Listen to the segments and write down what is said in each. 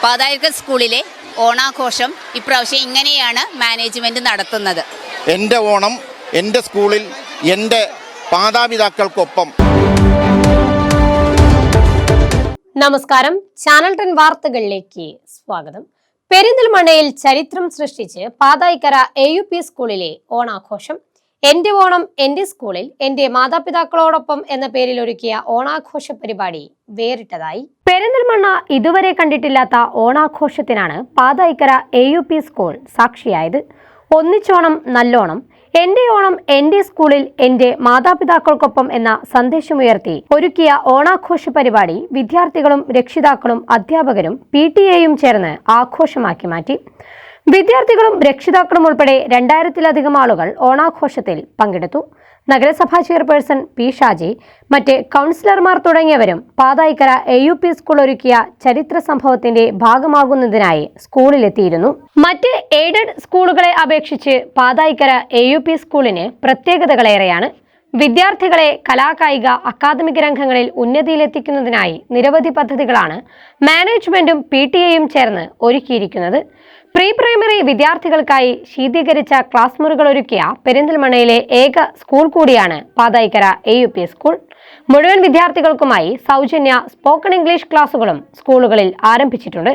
പാതായിക്കൽ സ്കൂളിലെ ഓണാഘോഷം ഇപ്രാവശ്യം ഇങ്ങനെയാണ് മാനേജ്മെന്റ് നടത്തുന്നത്. എൻ്റെ ഓണം എൻ്റെ സ്കൂളിൽ എൻ്റെ മാതാപിതാക്കൾക്കൊപ്പം. നമസ്കാരം, ചാനൽ 10 വാർത്തകളിലേക്ക് സ്വാഗതം. പെരിന്തൽമണ്ണയിൽ ചരിത്രം സൃഷ്ടിച്ച് പാതായിക്കര AUP സ്കൂളിലെ ഓണാഘോഷം. എന്റെ ഓണം എന്റെ സ്കൂളിൽ എന്റെ മാതാപിതാക്കളോടൊപ്പം എന്ന പേരിൽ ഒരുക്കിയ ഓണാഘോഷ പരിപാടി വേറിട്ടതായി. പെരിന്തൽമണ്ണ ഇതുവരെ കണ്ടിട്ടില്ലാത്ത ഓണാഘോഷത്തിനാണ് പാതായിക്കര AUP സ്കൂൾ സാക്ഷിയായത്. ഒന്നിച്ചോണം നല്ലോണം, എന്റെ ഓണം എന്റെ സ്കൂളിൽ എന്റെ മാതാപിതാക്കൾക്കൊപ്പം എന്ന സന്ദേശമുയർത്തി ഒരുക്കിയ ഓണാഘോഷ പരിപാടി വിദ്യാർത്ഥികളും രക്ഷിതാക്കളും അധ്യാപകരും PTA-യും ചേർന്ന് ആഘോഷമാക്കി മാറ്റി. വിദ്യാർത്ഥികളും രക്ഷിതാക്കളും ഉൾപ്പെടെ 2000-ലധികം ആളുകൾ ഓണാഘോഷത്തിൽ പങ്കെടുത്തു. നഗരസഭാ ചെയർപേഴ്സൺ P. ഷാജി, മറ്റ് കൗൺസിലർമാർ തുടങ്ങിയവരും പാതായിക്കര AUP സ്കൂൾ ഒരുക്കിയ ചരിത്ര സംഭവത്തിന്റെ ഭാഗമാകുന്നതിനായി സ്കൂളിലെത്തിയിരുന്നു. മറ്റ് എയ്ഡഡ് സ്കൂളുകളെ അപേക്ഷിച്ച് പാതായിക്കര AUP സ്കൂളിന് പ്രത്യേകതകളേറെയാണ്. വിദ്യാർത്ഥികളെ കലാകായിക അക്കാദമിക രംഗങ്ങളിൽ ഉന്നതിയിലെത്തിക്കുന്നതിനായി നിരവധി പദ്ധതികളാണ് മാനേജ്മെന്റും PTA-യും ചേർന്ന് ഒരുക്കിയിരിക്കുന്നത്. പ്രീ പ്രൈമറി വിദ്യാർത്ഥികൾക്കായി ശീതീകരിച്ച ക്ലാസ് മുറികൾ ഒരുക്കിയ പെരിന്തൽമണ്ണയിലെ ഏക സ്കൂൾ കൂടിയാണ് പാതായിക്കര AUP സ്കൂൾ. മുഴുവൻ വിദ്യാർത്ഥികൾക്കുമായി സൗജന്യ സ്പോക്കൺ ഇംഗ്ലീഷ് ക്ലാസുകളും സ്കൂളുകളിൽ ആരംഭിച്ചിട്ടുണ്ട്.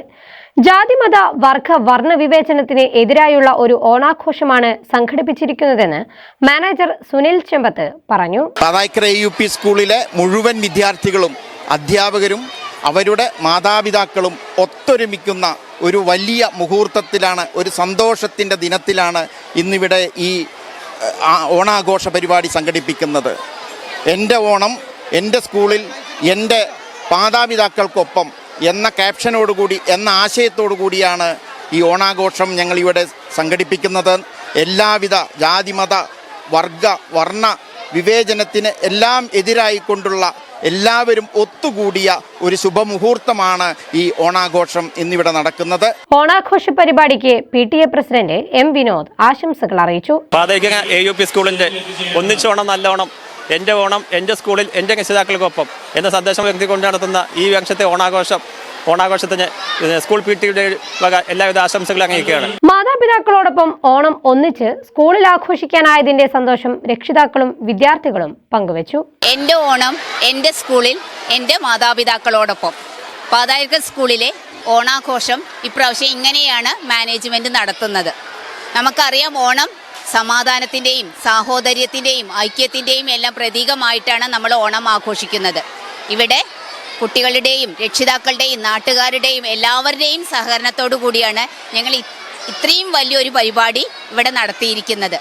ജാതിമത വർഗ വർണ്ണ വിവേചനത്തിന് എതിരായുള്ള ഒരു ഓണാഘോഷമാണ് സംഘടിപ്പിച്ചിരിക്കുന്നതെന്ന് മാനേജർ സുനിൽ ചെമ്പത്ത് പറഞ്ഞു. പാതായിക്കര AUP സ്കൂളിലെ മുഴുവൻ വിദ്യാർത്ഥികളും അധ്യാപകരും അവരുടെ മാതാപിതാക്കളും ഒത്തൊരുമിക്കുന്ന ഒരു വലിയ മുഹൂർത്തത്തിലാണ്, ഒരു സന്തോഷത്തിൻ്റെ ദിനത്തിലാണ് ഇന്നിവിടെ ഈ ഓണാഘോഷ പരിപാടി സംഘടിപ്പിക്കുന്നത്. എൻ്റെ ഓണം എൻ്റെ സ്കൂളിൽ എൻ്റെ മാതാപിതാക്കൾക്കൊപ്പം എന്ന ക്യാപ്ഷനോടുകൂടി, എന്ന ആശയത്തോടു കൂടിയാണ് ഈ ഓണാഘോഷം ഞങ്ങളിവിടെ സംഘടിപ്പിക്കുന്നത്. എല്ലാവിധ ജാതിമത വർഗ വർണ്ണ വിവേചനത്തിന് എല്ലാം എതിരായിക്കൊണ്ടുള്ള എല്ലാവരും ഒത്തുകൂടിയ ഒരു ശുഭമുഹൂർത്തമാണ് ഈ ഓണാഘോഷം ഇന്നിവിടെ നടക്കുന്നത്. ഓണാഘോഷ പരിപാടിക്ക് PTA പ്രസിഡന്റ് M. വിനോദ് ആശംസകൾ അറിയിച്ചു. പാതായിക്കര AUP സ്കൂളിന്റെ ഒന്നിച്ചോണം നല്ലോണം, എൻ്റെ ഓണം എൻ്റെ സ്കൂളിൽ എൻ്റെ രക്ഷിതാക്കൾക്കൊപ്പം എന്ന സന്ദേശം വ്യക്തിക്കൊണ്ട് നടത്തുന്ന ഈ വർഷത്തെ ഓണാഘോഷത്തിന് സ്കൂൾ PTA-യുടെ വക എല്ലാവിധ ആശംസകളും അറിയിക്കുകയാണ്. മാതാപിതാക്കളോടൊപ്പം ഓണം ഒന്നിച്ച് സ്കൂളിൽ ആഘോഷിക്കാനായതിന്റെ സന്തോഷം രക്ഷിതാക്കളും വിദ്യാർത്ഥികളും പങ്കുവച്ചു. എൻ്റെ ഓണം എൻ്റെ സ്കൂളിൽ എൻ്റെ മാതാപിതാക്കളോടൊപ്പം. പാതായിക്കൽ സ്കൂളിലെ ഓണാഘോഷം ഇപ്രാവശ്യം ഇങ്ങനെയാണ് മാനേജ്മെന്റ് നടത്തുന്നത്. നമുക്കറിയാം, ഓണം സമാധാനത്തിൻ്റെയും സാഹോദര്യത്തിൻ്റെയും ഐക്യത്തിൻ്റെയും എല്ലാം പ്രതീകമായിട്ടാണ് നമ്മൾ ഓണം ആഘോഷിക്കുന്നത്. ഇവിടെ കുട്ടികളുടെയും രക്ഷിതാക്കളുടെയും നാട്ടുകാരുടെയും എല്ലാവരുടെയും സഹകരണത്തോടു കൂടിയാണ് ഞങ്ങൾ ഇത്രയും വലിയൊരു പരിപാടി ഇവിടെ നടത്തിയിരിക്കുന്നത്.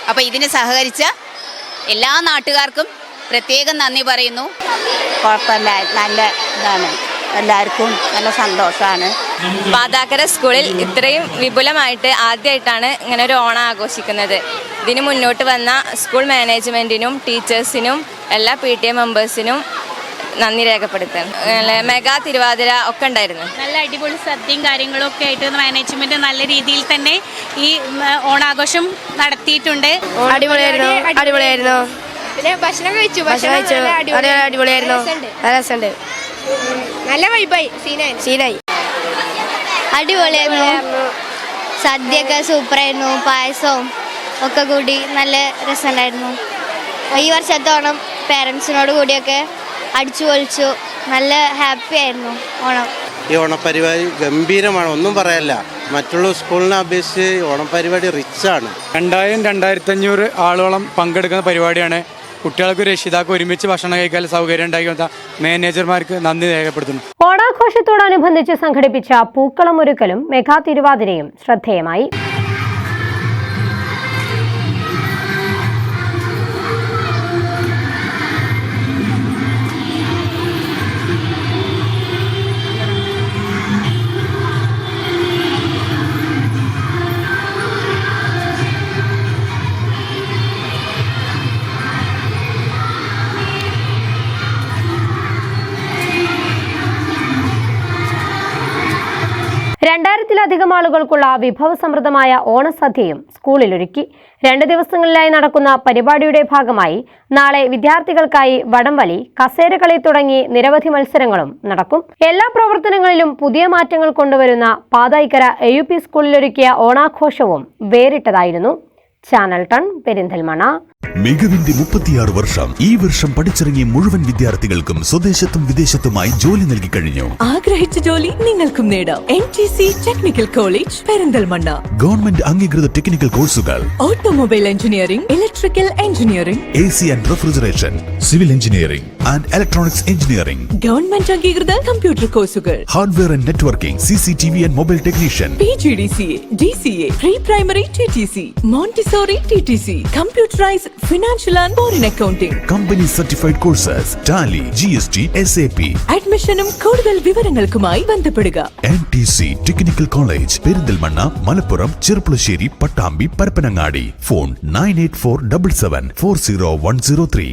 അപ്പോൾ ഇതിന് സഹകരിച്ച എല്ലാ നാട്ടുകാർക്കും പ്രത്യേകം നന്ദി പറയുന്നു. കുഴപ്പമില്ല, നല്ല ഇതാണ്, എല്ലാവർക്കും നല്ല സന്തോഷമാണ്. പാതാക്കര സ്കൂളിൽ ഇത്രയും വിപുലമായിട്ട് ആദ്യമായിട്ടാണ് ഇങ്ങനെ ഒരു ഓണം ആഘോഷിക്കുന്നത്. ഇതിന് മുന്നോട്ട് വന്ന സ്കൂൾ മാനേജ്മെൻറ്റിനും ടീച്ചേഴ്സിനും എല്ലാ PTA മെമ്പേഴ്സിനും നന്ദി രേഖപ്പെടുത്തുന്നു. മെഗാ തിരുവാതിര ഒക്കെ ഉണ്ടായിരുന്നു. നല്ല അടിപൊളി സദ്യയും കാര്യങ്ങളും ഒക്കെ ആയിട്ട് മാനേജ്മെന്റ് നല്ല രീതിയിൽ തന്നെ ഈ ഓണാഘോഷം നടത്തിയിട്ടുണ്ട്. അടിപൊളിയായിരുന്നു. പിന്നെ ഭക്ഷണം കഴിച്ചു. അടിപൊളിയായിരുന്നു. രസമുണ്ട്. നല്ല വൈബായി, സീനായി. അടിപൊളിയായിരുന്നു. സദ്യയൊക്കെ സൂപ്പറായിരുന്നു. പായസവും ഒക്കെ കൂടി നല്ല രസമുണ്ടായിരുന്നു. ഈ വർഷത്തെ ഓണം പേരൻസിനോട് കൂടിയൊക്കെ അടിച്ചു പൊളിച്ചു. നല്ല ഹാപ്പി ആയിരുന്നു ഓണം. ഈ ഓണപ്പരിപാടി ഗംഭീരമാണ്, ഒന്നും പറയാനില്ല. മറ്റുള്ള സ്കൂളിനെ അപേക്ഷിച്ച് ഓണപ്പരിപാടി റിച്ചാണ്. 2000-2500 ആളോളം പങ്കെടുക്കുന്ന പരിപാടിയാണ്. കുട്ടികൾക്ക് രക്ഷിതാക്കൾ ഒരുമിച്ച് ഭക്ഷണം കഴിക്കാൻ സൗകര്യം ഉണ്ടാക്കി മാനേജർമാർക്ക് നന്ദി രേഖപ്പെടുത്തുന്നു. ഓണാഘോഷത്തോടനുബന്ധിച്ച് സംഘടിപ്പിച്ച പൂക്കളം ഒരുക്കലും മെഗാ തിരുവാതിരയും ശ്രദ്ധേയമായി. 2000-ലധികം ആളുകൾക്കുള്ള വിഭവസമൃദ്ധമായ ഓണസദ്യയും സ്കൂളിലൊരുക്കി. 2 ദിവസങ്ങളിലായി നടക്കുന്ന പരിപാടിയുടെ ഭാഗമായി നാളെ വിദ്യാർത്ഥികൾക്കായി വടംവലി, കസേരകളി തുടങ്ങി നിരവധി മത്സരങ്ങളും നടക്കും. എല്ലാ പ്രവർത്തനങ്ങളിലും പുതിയ മാറ്റങ്ങൾ കൊണ്ടുവരുന്ന പാതായിക്കര AUP സ്കൂളിലൊരുക്കിയ ഓണാഘോഷവും വേറിട്ടതായിരുന്നു. ചാനൽ 10 പെരിന്തൽമണ്ണ. മികവിന്റെ 36 വർഷം. ഈ വർഷം പഠിച്ചിറങ്ങിയ മുഴുവൻ വിദ്യാർത്ഥികൾക്കും സ്വദേശത്തും വിദേശത്തുമായി ജോലി നൽകി കഴിഞ്ഞു. ആഗ്രഹിച്ച ജോലി നിങ്ങൾക്കും നേടാം. NTC technical college Perinthalmanna. Government അംഗീകൃത ടെക്നിക്കൽ കോഴ്സുകൾ: automobile engineering, electrical engineering, AC and refrigeration, civil engineering and electronics engineering. Government അംഗീകൃത കമ്പ്യൂട്ടർ കോഴ്സുകൾ: hardware and networking, CCTV and mobile technician, PGDCA, DCA, pre primary TTC, Montessori TTC, computerised financial and foreign accounting. Company certified courses, Tally, GST, SAP. അഡ്മിഷനും കൂടുതൽ വിവരങ്ങൾക്കുമായി ബന്ധപ്പെടുക. NTC technical college Perinthalmanna, Malappuram, Cherpulassery, Pattambi, Parappanangadi. Phone 9847740103.